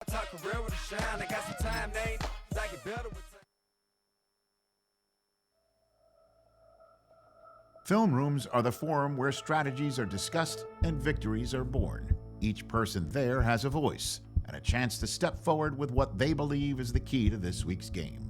talk career with a shine. I got some time, they ain't I get better with time. Film rooms are the forum where strategies are discussed and victories are born. Each person there has a voice and a chance to step forward with what they believe is the key to this week's game.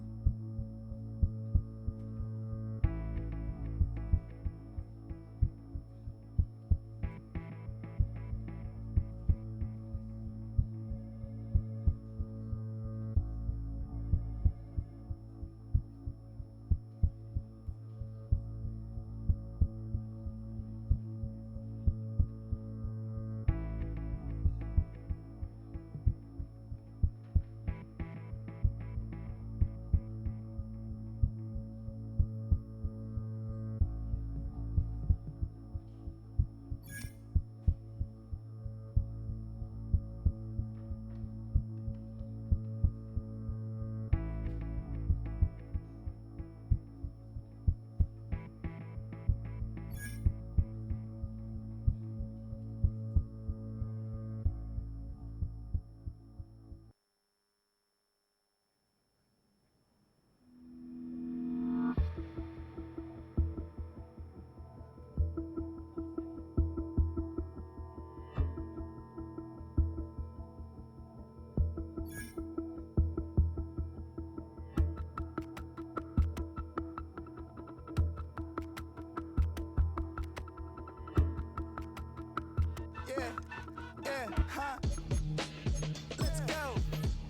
Let's go.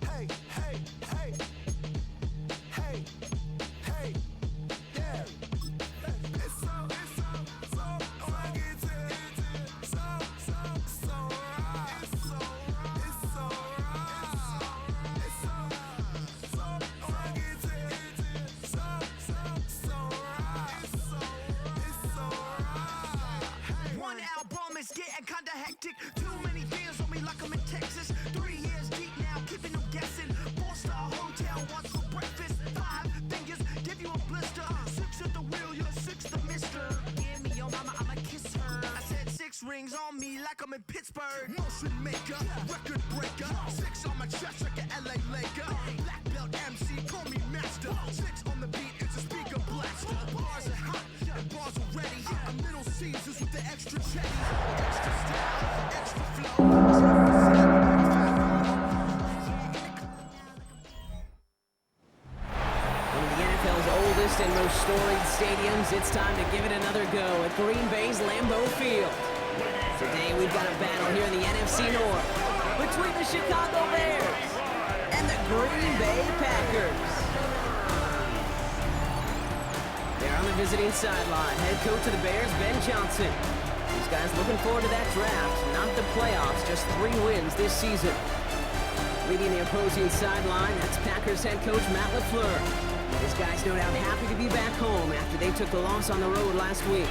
Hey, hey, hey. Hey, hey, yeah. It's so rugged. So right. It's so right. It's so rugged. It's so right. It's so right. One album is getting kinda hectic. Too many fans on me like I'm in Texas. 3 years deep now, keeping them guessing. 4-star hotel, what's for breakfast? 5 fingers, give you a blister. 6 at the wheel, you're 6 the mister. Give me your mama, I'ma kiss her. I said 6 rings on me like I'm in Pittsburgh. Motion maker, record breaker. 6 on my chest like an LA Laker. Black belt MC, call me master. 6 on the beat, it's a speaker blaster. Bars are hot, and bars are ready. A Middle Caesars with the extra chetty. Extra style, extra flow. One of the NFL's oldest and most storied stadiums, it's time to give it another go at Green Bay's Lambeau Field. Today we've got a battle here in the NFC North between the Chicago Bears and the Green Bay Packers. There on the visiting sideline, head coach of the Bears, Ben Johnson. These guys looking forward to that draft, not the playoffs, just 3 wins this season. Leading the opposing sideline, that's Packers head coach Matt LaFleur. His guys no doubt happy to be back home after they took the loss on the road last week.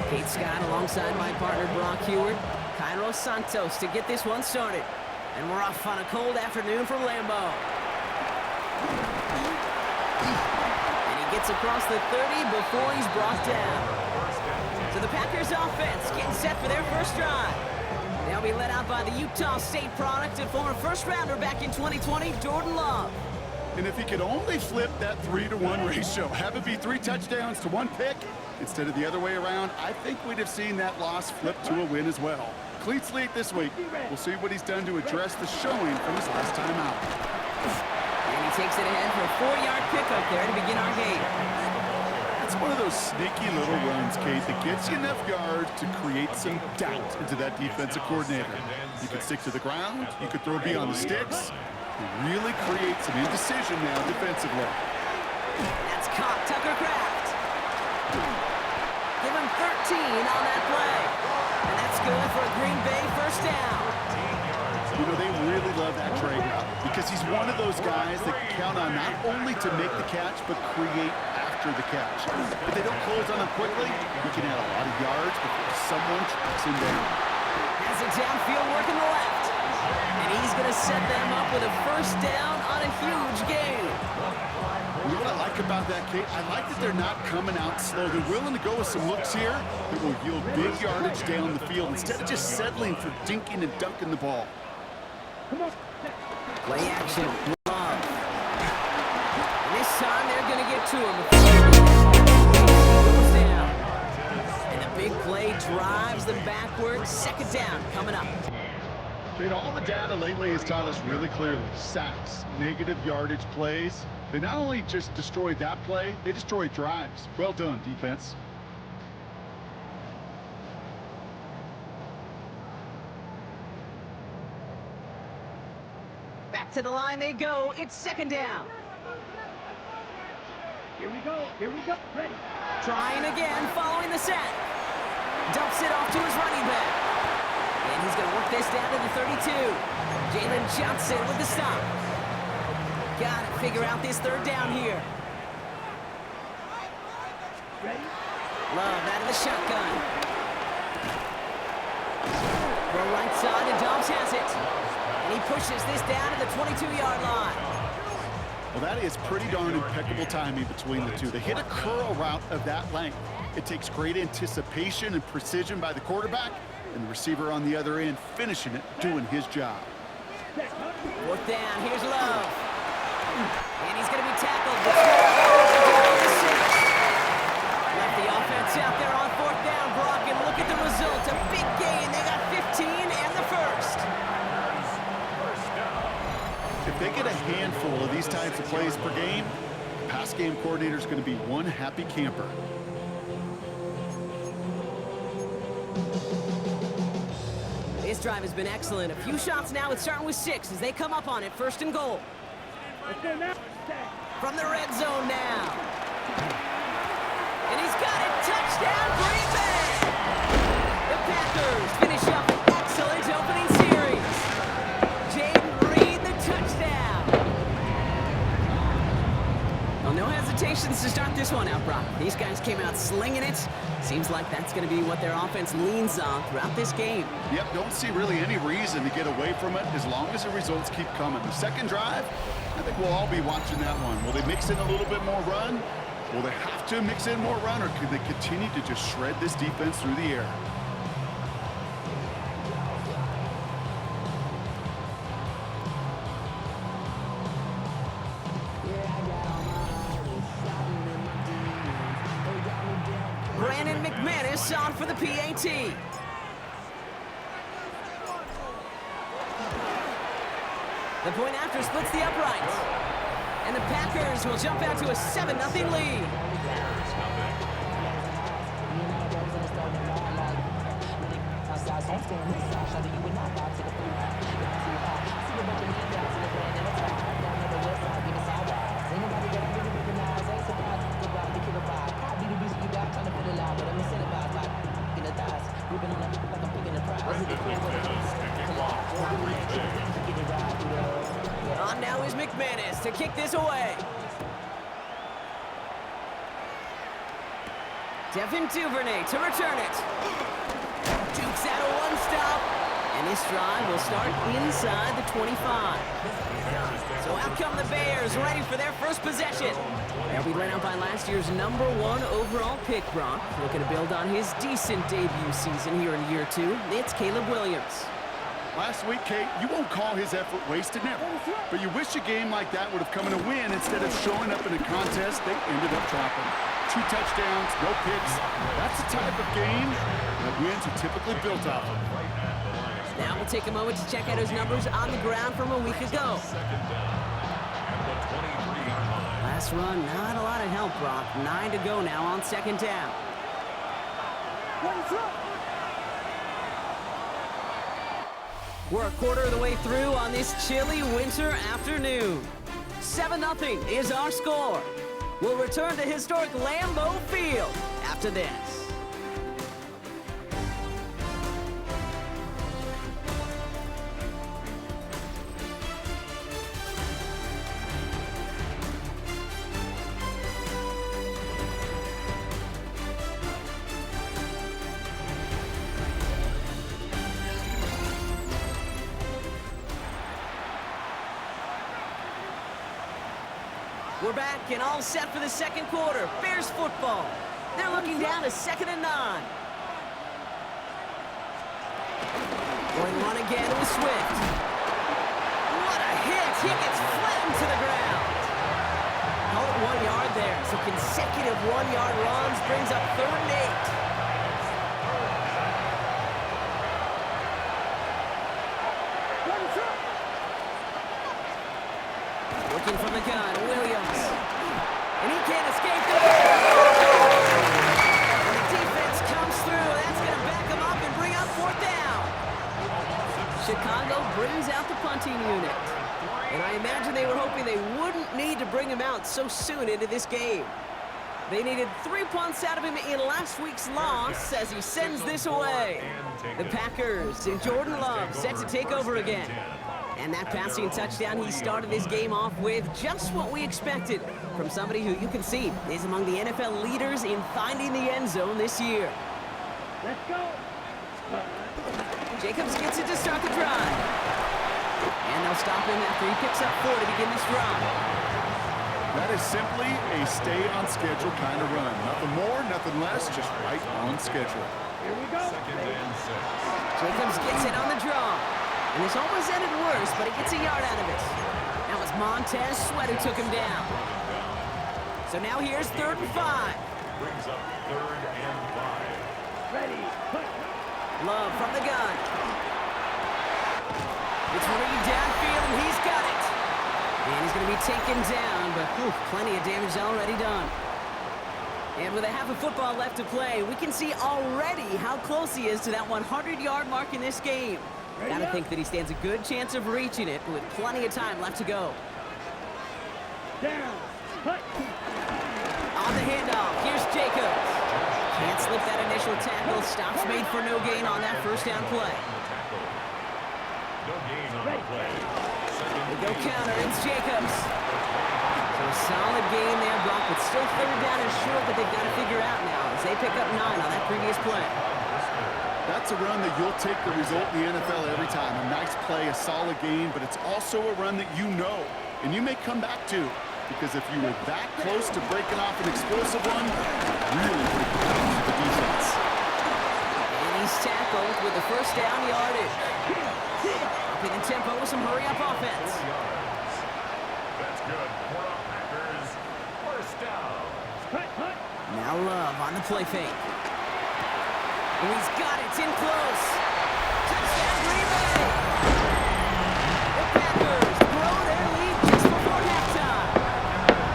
Kate Scott alongside my partner Brock Heward. Cairo Santos to get this one started. And we're off on a cold afternoon from Lambeau. And he gets across the 30 before he's brought down. So the Packers offense getting set for their first drive. They'll be led out by the Utah State product and former first-rounder back in 2020, Jordan Love. And if he could only flip that 3-to-1 ratio, have it be 3 touchdowns to 1 pick instead of the other way around, I think we'd have seen that loss flip to a win as well. Cleats lead this week. We'll see what he's done to address the showing from his last time out. And he takes it ahead for a 4-yard pickup there to begin our game. It's one of those sneaky little runs, Kate, that gets you enough yards to create some doubt into that defensive coordinator. You could stick to the ground, you could throw beyond the sticks, and really create some indecision now defensively. That's caught, Tucker Kraft. Give him 13 on that play. And that's good for a Green Bay first down. You know, they really love that trade route because he's one of those guys that count on not only to make the catch, but create after the catch. If they don't close on him quickly, he can add a lot of yards before someone tracks him down. Has it downfield working the left. And he's going to set them up with a first down on a huge gain. You know what I like like about that, Kate? I like that they're not coming out slow. They're willing to go with some looks here that will yield big yardage down the field instead of just settling for dinking and dunking the ball. Play action. Love. And this time they're going to get to him. Goes down. And the big play drives them backwards. Second down coming up. Kate, all the data lately has taught us really clearly. Sacks, negative yardage plays. They not only just destroy that play, they destroy drives. Well done, defense. Back to the line they go. It's second down. Here we go. Ready. Trying again, following the set. Dumps it off to his running back. And he's going to work this down to the 32. Jayden Johnson with the stop. Got to figure out this third down here. Ready. Love out of the shotgun. Throw right side, and Dobbs has it. And he pushes this down to the 22-yard line. Well, that is pretty darn impeccable timing between the two. They hit a curl route of that length. It takes great anticipation and precision by the quarterback, and the receiver on the other end finishing it, doing his job. Fourth down, here's Love. And he's going to be tackled. Left the offense out there on fourth down, Brock, and look at the result. A big gain. They got 15 and the first. If they get a handful of these types of plays per game, the pass game coordinator is going to be one happy camper. This drive has been excellent. A few shots now. It's starting with 6 as they come up on it. First and goal. From the red zone now. And he's got it. Touchdown, Green Bay! The Packers finish up an excellent opening series. Jayden Reed, the touchdown. Well, no hesitations to start this one out, Brock. These guys came out slinging it. Seems like that's going to be what their offense leans on throughout this game. Yep, don't see really any reason to get away from it as long as the results keep coming. The second drive, I think we'll all be watching that one. Will they mix in a little bit more run? Will they have to mix in more run, or can they continue to just shred this defense through the air? On for the PAT. The point after splits the uprights. And the Packers will jump out to a 7-0 lead. On now is McManus to kick this away. Devin Duvernay to return it. Dukes out a one-stop. And this drive will start inside the 25. So out come the Bears, ready for their first possession. They'll be led out by last year's #1 overall pick, Brock. Looking to build on his decent debut season here in year 2. It's Caleb Williams. Last week, Kate, you won't call his effort wasted, never. But you wish a game like that would have come in a win instead of showing up in a contest they ended up dropping. 2 touchdowns, no picks. That's the type of game that wins are typically built off of. Now we'll take a moment to check out his numbers on the ground from a week ago. Last run, not a lot of help, Brock. 9 to go now on second down. We're a quarter of the way through on this chilly winter afternoon. 7-0 is our score. We'll return to historic Lambeau Field after this. We're back and all set for the second quarter. Bears football. They're looking down to 2nd and 9. Going on again with Swift. What a hit! He gets flattened to the ground. Call it 1 yard there. So consecutive 1-yard runs brings up 3rd and 8. Looking from the gun, Williams. And he can't escape the and the defense comes through. That's going to back him up and bring up 4th down. Chicago brings out the punting unit. And I imagine they were hoping they wouldn't need to bring him out so soon into this game. They needed 3 punts out of him in last week's loss as he sends this away. The Packers and Jordan Love set to take over again. And that passing touchdown he started this game off with, just what we expected from somebody who you can see is among the NFL leaders in finding the end zone this year. Let's go. Jacobs gets it to start the drive. And they'll stop him after he picks up 4 to begin this drive. That is simply a stay-on-schedule kind of run. Nothing more, nothing less, just right on schedule. Here we go. Jacobs gets it on the draw. And this almost ended worse, but he gets a yard out of it. That was Montez Sweat who took him down. So now here's 3rd and 5. Brings up 3rd and 5. Ready. Love from the gun. It's Reed downfield, and he's got it. And he's going to be taken down, but plenty of damage already done. And with a half of football left to play, we can see already how close he is to that 100-yard mark in this game. Gotta think that he stands a good chance of reaching it with plenty of time left to go. Down. Hut. On the handoff, here's Jacobs. Can't slip that initial tackle. Stops made for no gain on that 1st down play. No gain on the play. They go counter, it's Jacobs. So a solid gain there, Brock, but still 3rd down and short that they've got to figure out now as they pick up 9 on that previous play. That's a run that you'll take the result in the NFL every time. A nice play, a solid gain, but it's also a run that you know, and you may come back to, because if you were that close to breaking off an explosive one, really break it down to the defense. And he's tackled with the 1st down yardage. Upping the tempo with some hurry-up offense. That's good. For the Packers, 1st down. Now Love on the play fake. And he's got it, it's in close. Touchdown, Green Bay! The Packers grow their lead just before halftime.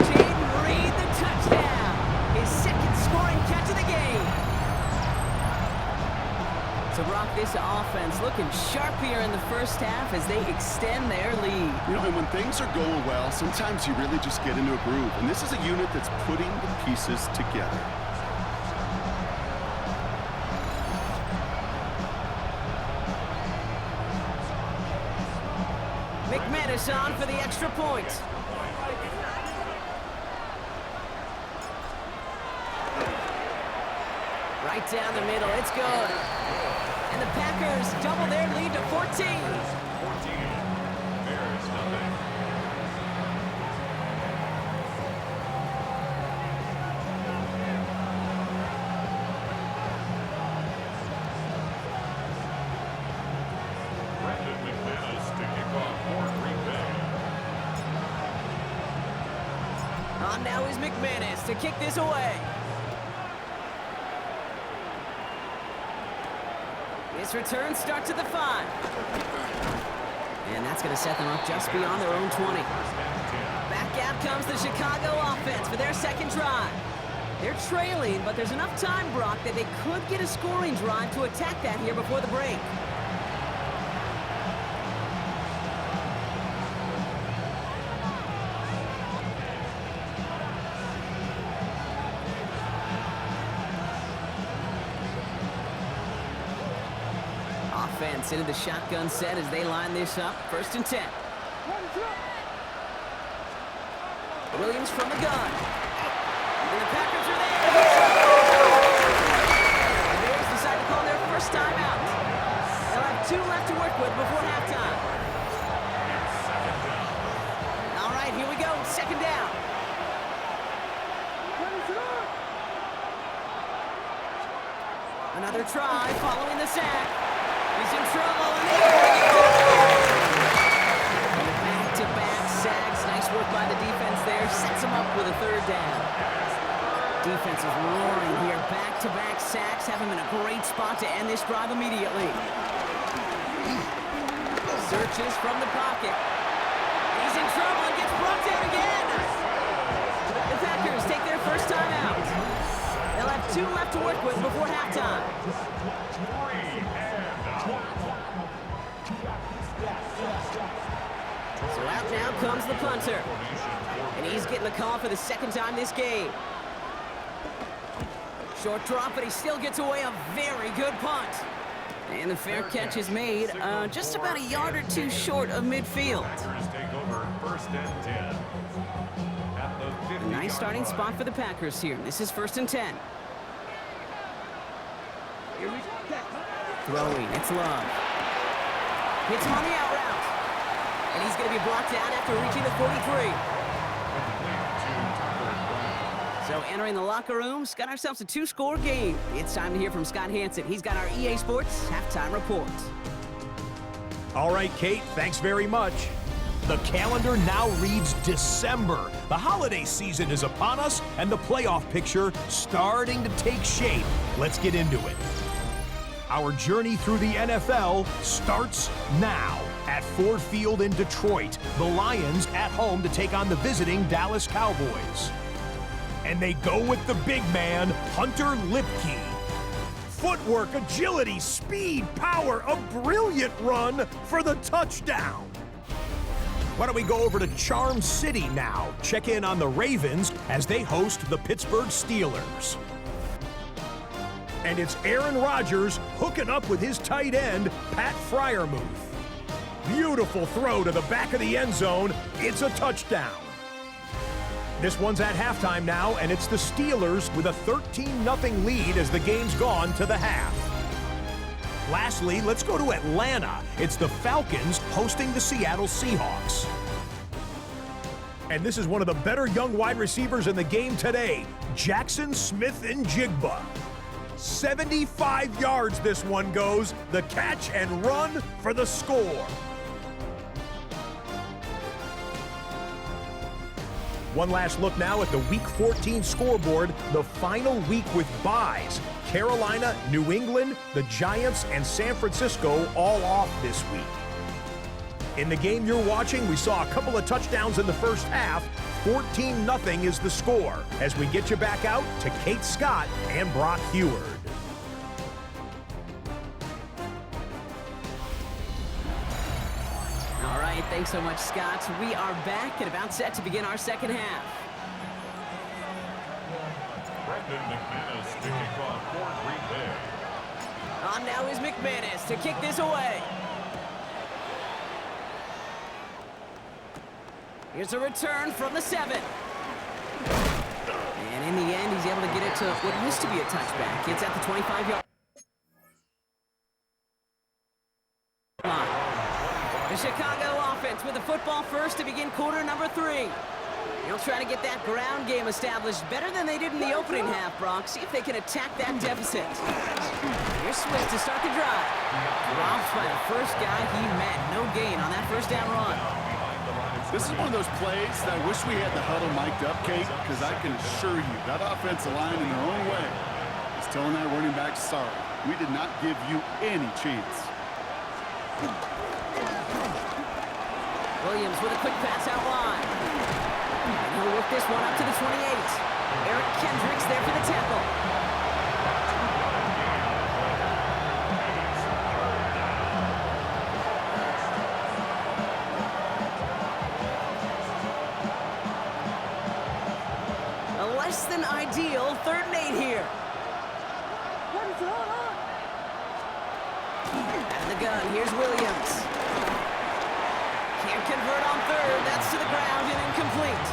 Jayden Reed, the touchdown. His 2nd scoring catch of the game. So Brock, this offense looking sharp here in the 1st half as they extend their lead. You know, and when things are going well, sometimes you really just get into a groove. And this is a unit that's putting the pieces together. McManus on for the extra point. Right down the middle, it's good. And the Packers double their lead to 14. 14. Bears nothing. Brandon McManus to kick off for Green Bay. On now is McManus to kick this away. His return starts at the 5. And that's going to set them up just beyond their own 20. Back out comes the Chicago offense for their 2nd drive. They're trailing, but there's enough time, Brock, that they could get a scoring drive to attack that here before the break. Offense into the shotgun set as they line this up. 1st and 10. Williams from the gun. And the Packers are there. The Bears decide to call their 1st timeout. They'll have 2 left to work with before halftime. All right, here we go. 2nd down. Another try following the sack. He's in trouble. And back-to-back sacks. Nice work by the defense there. Sets him up with a third down. Defense is roaring here. Back-to-back sacks have him in a great spot to end this drive immediately. Searches from the pocket. He's in trouble and gets brought down again. The Packers take their first time out. They'll have 2 left to work with before halftime. So out now comes the punter. And he's getting the call for the second time this game. Short drop, but he still gets away a very good punt. And the fair catch is made just about a yard or 2 short of midfield. A nice starting spot for the Packers here. This is 1st and 10. Throwing, it's Love. Hits him on the out route. And he's going to be brought down after reaching the 43. So entering the locker room, got ourselves a 2-score game. It's time to hear from Scott Hansen. He's got our EA Sports halftime report. All right, Kate, thanks very much. The calendar now reads December. The holiday season is upon us, and the playoff picture starting to take shape. Let's get into it. Our journey through the NFL starts now. At Ford Field in Detroit, the Lions at home to take on the visiting Dallas Cowboys. And they go with the big man, Hunter Lipke. Footwork, agility, speed, power, a brilliant run for the touchdown. Why don't we go over to Charm City now? Check in on the Ravens as they host the Pittsburgh Steelers. And it's Aaron Rodgers hooking up with his tight end, Pat Freiermuth. Beautiful throw to the back of the end zone. It's a touchdown. This one's at halftime now, and it's the Steelers with a 13-0 lead as the game's gone to the half. Lastly, let's go to Atlanta. It's the Falcons hosting the Seattle Seahawks. And this is one of the better young wide receivers in the game today, Jackson Smith-Njigba. 75 yards this one goes, the catch and run for the score. One last look now at the Week 14 scoreboard, the final week with byes. Carolina, New England, the Giants, and San Francisco all off this week. In the game you're watching, we saw a couple of touchdowns in the first half. 14-0 is the score as we get you back out to Kate Scott and Brock Heward. All right, thanks so much, Scott. We are back and about set to begin our second half. On now is McManus to kick this away. Here's a return from the 7. And in the end, he's able to get it to what used to be a touchback. It's at the 25-yard line. The Chicago offense with the football first to begin quarter number 3. They'll try to get that ground game established better than they did in the opening half, Brock. See if they can attack that deficit. Here's Swift to start the drive. Dropped by the first guy he met. No gain on that first down run. This is one of those plays that I wish we had the huddle mic'd up, Kate, because I can assure you that offensive line in their own way is telling that running back, sorry, we did not give you any chance. Williams with a quick pass out wide. And he'll work this one up to the 28. Eric Kendricks there for the tackle. A less than ideal 3rd and 8 here. Out of the gun, here's Williams. Can't convert on 3rd. That's to the ground and incomplete.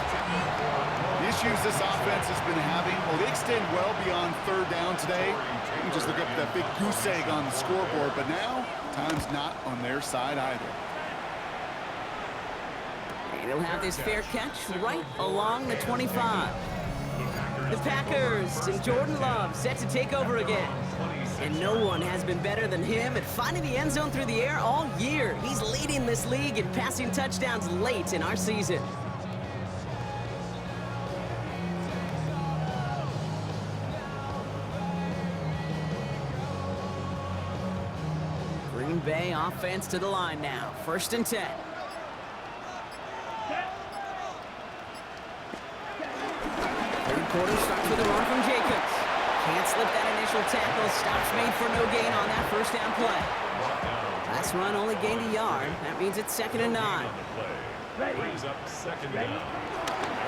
The issues this offense has been having, well, they extend well beyond 3rd down today. You can just look up that big goose egg on the scoreboard, but now time's not on their side either. And he'll have this fair catch right along the 25. The Packers and Jordan Love set to take over again. And no one has been better than him at finding the end zone through the air all year. He's leading this league in passing touchdowns late in our season. Green Bay offense to the line now. 1st and 10. Third quarter starts with a run from Jacobs. Can't slip that initial tackle. Stops made for no gain on that 1st down play. Last run only gained a yard. That means it's 2nd and 9. Brings up 2nd down.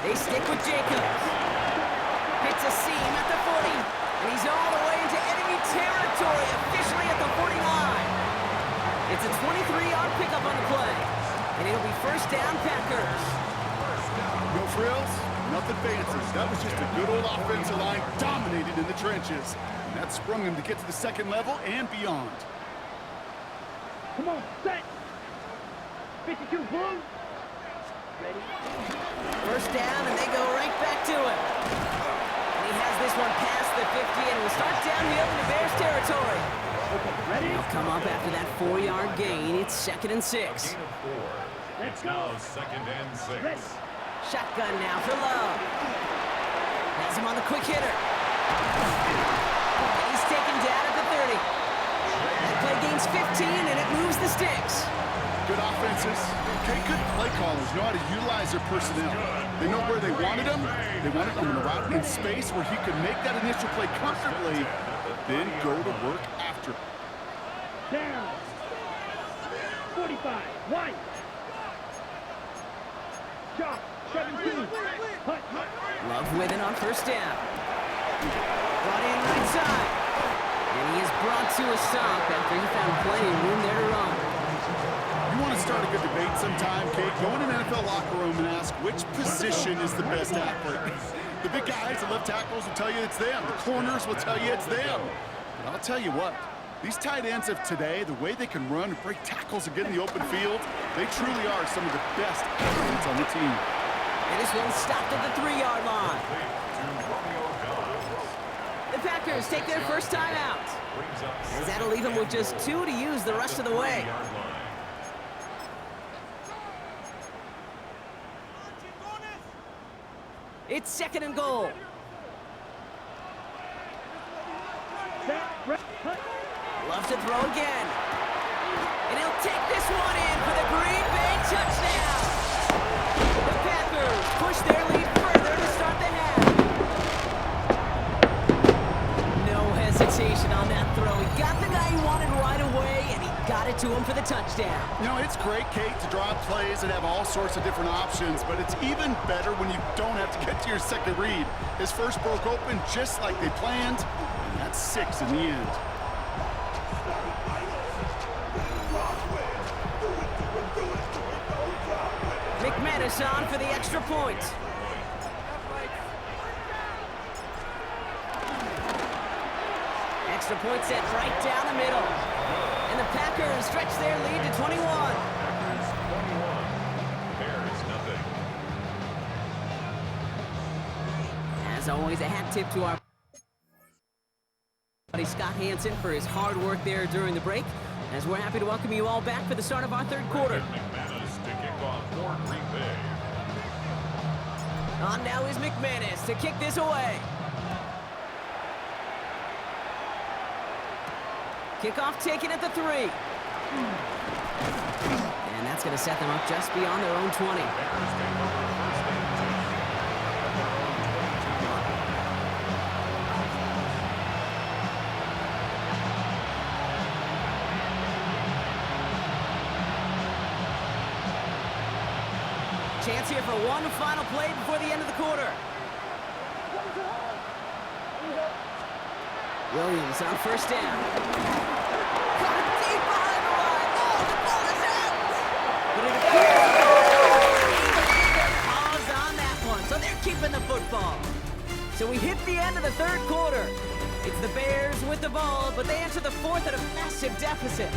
They stick with Jacobs. Hits a seam at the 40. And he's all the way into enemy territory, officially at the 49. It's a 23-yard pickup on the play. And it'll be 1st down Packers. No frills, nothing fancy. That was just a good old offensive line dominated in the trenches. And that sprung him to get to the 2nd level and beyond. Come on, set. 52 blue. Ready? 1st down, and they go right back to him. And he has this one past the 50 and will start downhill into Bears territory. Okay, ready? They'll come up after that 4-yard gain. It's 2nd and 6. Gain of 4. It's now 2nd and 6. Ready. Shotgun now for Love. Has him on the quick hitter. And he's taken down at the 30. That play gains 15, and it moves the sticks. Good offenses. Okay, good play callers know how to utilize their personnel. They know where they wanted him. They wanted him in a route in space where he could make that initial play comfortably, then go to work after. Down. 45. White. Chop. 17. Hut. Love with it on 1st down. Brought in right side. And he is brought to a stop after he found plenty of room there to run. You want to start a good debate sometime, Kate? Go in an NFL locker room and ask which position is the best athlete. The big guys, the left tackles will tell you it's them. The corners will tell you it's them. But I'll tell you what, these tight ends of today, the way they can run and break tackles and get in the open field, they truly are some of the best athletes on the team. And this one stopped at the 3-yard line. The Packers take their 1st time out. As that'll leave them with just 2 to use the rest of the way. It's 2nd and goal. Loves to throw again. And he'll take this one in for the Green Bay touchdown. The Packers push their lead further to start the half. No hesitation on that throw. He got the guy he wanted right away, and he got it to him for the touchdown. You know, it's great, Kate, to draw up plays and have all sorts of different options, but it's even better when you don't have to get to your 2nd read. His 1st broke open just like they planned, and that's 6 in the end. McManus on for the extra point. Extra point set right down the middle. And the Packers stretch their lead to 21. Bears nothing. As always, a hat tip to our buddy Scott Hansen for his hard work there during the break. As we're happy to welcome you all back for the start of our 3rd quarter. McManus to kick off for Green Bay. On now is McManus to kick this away. Kickoff taken at the 3. And that's going to set them up just beyond their own 20. Chance here for one final play before the end of the quarter. Williams on 1st down. Caught deep behind the line. Oh, the ball is out. But it appears pause on that one, so they're keeping the football. So we hit the end of the 3rd quarter. It's the Bears with the ball, but they enter the 4th at a massive deficit.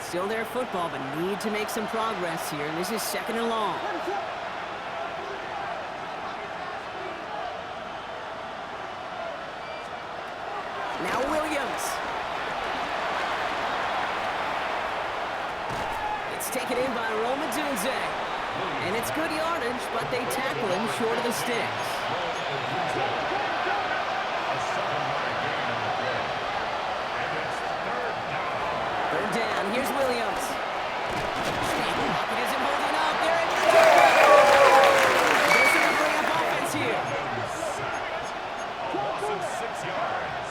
Still their football, but need to make some progress here. And this is 2nd and long. Now Williams. It's taken in by Roma Dunze. And it's good yardage, but they tackle him short of the sticks. Third down. Here's Williams. It isn't holding up. There it is. There's some bring up offense here. Loss of 6 yards.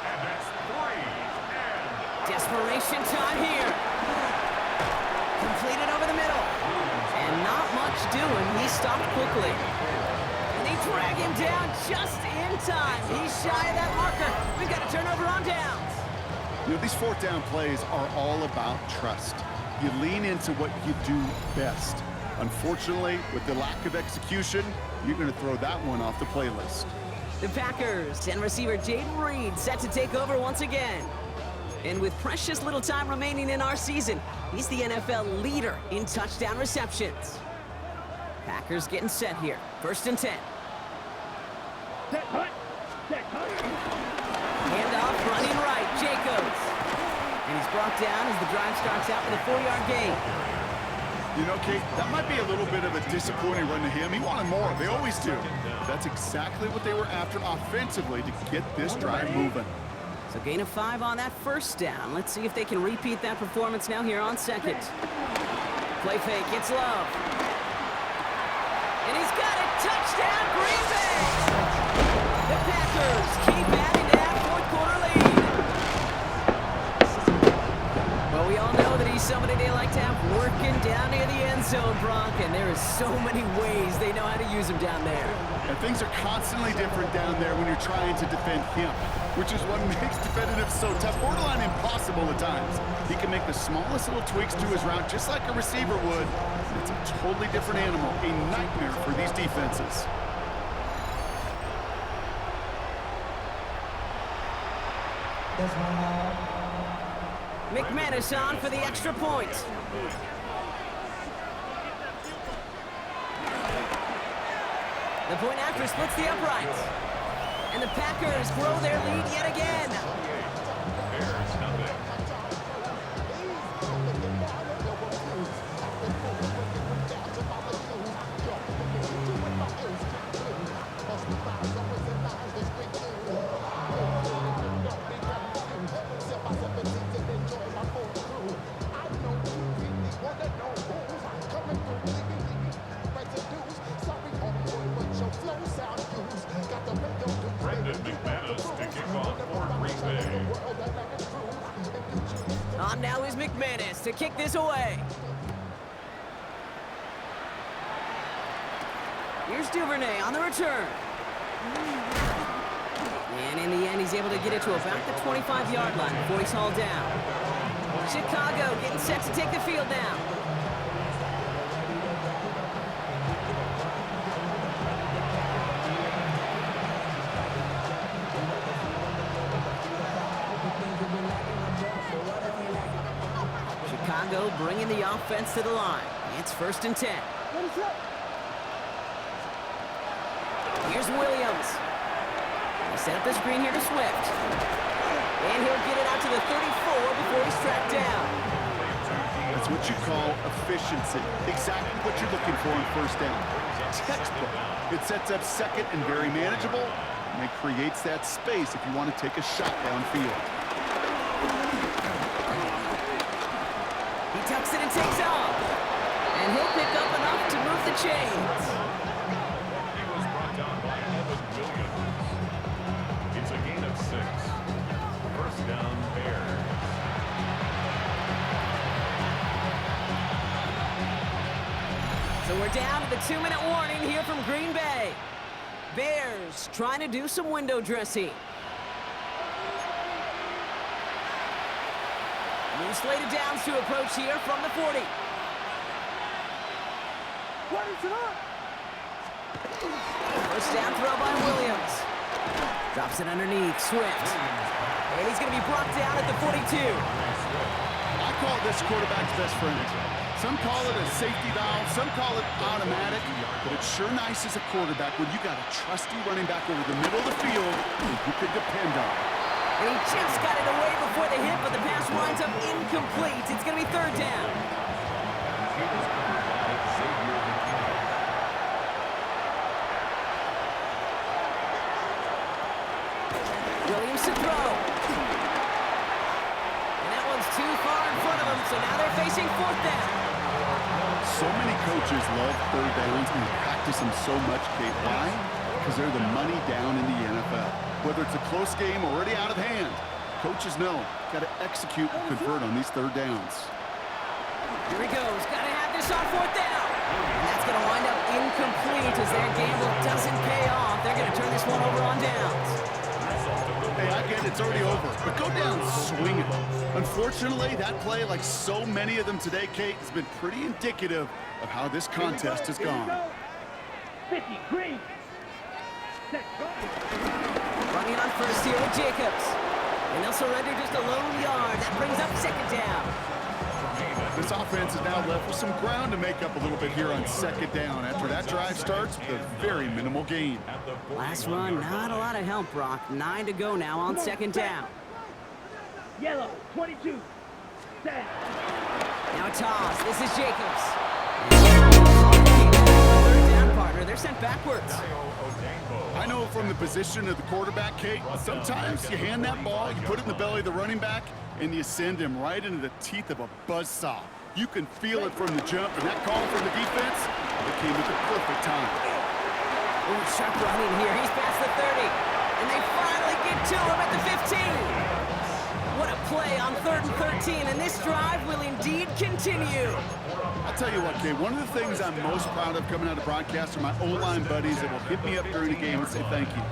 And that's 3. Desperation time here. Completed over the middle. And not much doing. He stopped quickly. And they drag him down just in time. He's shy of that marker. We've got a turnover on downs. You know, these 4th down plays are all about trust. You lean into what you do best. Unfortunately, with the lack of execution, you're going to throw that one off the playlist. The Packers and receiver Jayden Reed set to take over once again. And with precious little time remaining in our season, he's the NFL leader in touchdown receptions. Packers getting set here. 1st and 10. Set, hut. Set, hut. Handoff running right. Jacobs. And he's brought down as the drive starts out with a 4-yard gain. You know, Kate, that might be a little bit of a disappointing run to him. He wanted more. They always do. That's exactly what they were after offensively to get this drive moving. So gain of 5 on that 1st down. Let's see if they can repeat that performance now here on 2nd. Play fake. It's Love. And he's got it. Touchdown, Green Bay! The Packers keep adding to that 4th-quarter lead. Well, we all know that he's somebody they like to have working down near the end zone, Brock, and there is so many ways they know how to use him down there. And things are constantly different down there when you're trying to defend him, which is what makes defending him so tough, borderline impossible at times. He can make the smallest little tweaks to his route just like a receiver would. It's a totally different animal, a nightmare for these defenses. McManus on for the extra point. The point after splits the uprights. And the Packers grow their lead yet again. Bears nothing. On now is McManus to kick this away. Here's Duvernay on the return. And in the end, he's able to get it to about the 25-yard line before he's hauled down. Chicago getting set to take the field now. Chicago bringing the offense to the line. It's 1st and 10. Here's Williams. They set up the screen here to Swift. And he'll get it out to the 34 before he's tracked down. That's what you call efficiency. Exactly what you're looking for in 1st down. Textbook. It sets up 2nd and very manageable, and it creates that space if you want to take a shot downfield. He tucks it and takes off. And he'll pick up enough to move the chains. He was brought down by Evan Williams. It's a gain of 6. 1st down, Bears. So we're down to the 2-minute warning here from Green Bay. Bears trying to do some window dressing. New slated downs to approach here from the 40. First down throw by Williams. Drops it underneath. Swift. And he's going to be brought down at the 42. I call this quarterback's best friend. Some call it a safety valve, some call it automatic, but it's sure nice as a quarterback when you got a trusty running back over the middle of the field who you can depend on. And he just got it away before the hit, but the pass winds up incomplete. It's going to be third down. Williams to throw. And that one's too far in front of him, so now they're facing fourth down. So many coaches love third downs and practice them so much, Kate. Why? Because they're the money down in the NFL. Whether it's a close game or already out of hand, coaches know got to execute and convert on these third downs. Here he goes. Got to have this on fourth down. And that's going to wind up incomplete as their gamble doesn't pay off. They're going to turn this one over on downs. Hey, I get it, it's already over, but go down swinging. Unfortunately, that play, like so many of them today, Kate, has been pretty indicative of how this contest has gone. 50, green. Set, Running on first here with Jacobs. And they'll surrender just a lone yard. That brings up second down. This offense is now left with some ground to make up a little bit here on second down after that drive starts with a very minimal gain. Last run, not a lot of help, Brock. 9 to go now on second down. Yellow, 22. Set. Now a toss. This is Jacobs. Third down, partner. They're sent backwards. I know from the position of the quarterback, Kate, sometimes you hand that ball, you put it in the belly of the running back, and you send him right into the teeth of a buzzsaw. You can feel it from the jump, and that call from the defense, it came at the perfect time. Ooh, sharp running here. He's past the 30. And they finally get to him at the 15. What a play on 3rd and 13, and this drive will indeed continue. I'll tell you what, Kate, one of the things I'm most proud of coming out of broadcast are my O-line buddies that will hit me up during the game and say thank you.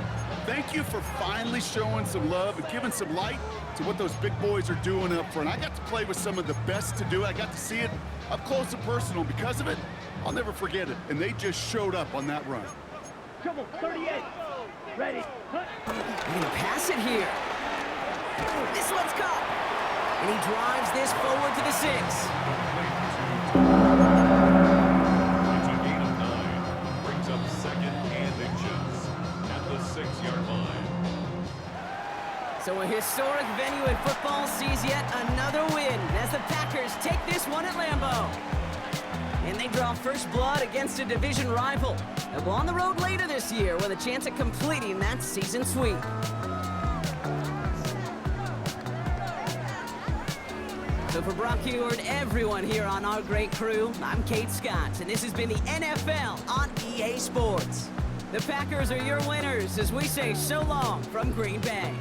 Thank you for finally showing some love and giving some light to what those big boys are doing up front. I got to play with some of the best to do it. I got to see it up close and personal. Because of it, I'll never forget it. And they just showed up on that run. Trouble, 38. Ready. Cut. They're going to pass it here. This one's caught. And he drives this forward to the 6. It's a gain of 9. Brings up second and inches at the 6-yard line. So a historic venue in football sees yet another win as the Packers take this one at Lambeau. And they draw first blood against a division rival. They'll go on the road later this year with a chance at completing that season sweep. So for Brock Heward, everyone here on our great crew, I'm Kate Scott, and this has been the NFL on EA Sports. The Packers are your winners as we say so long from Green Bay.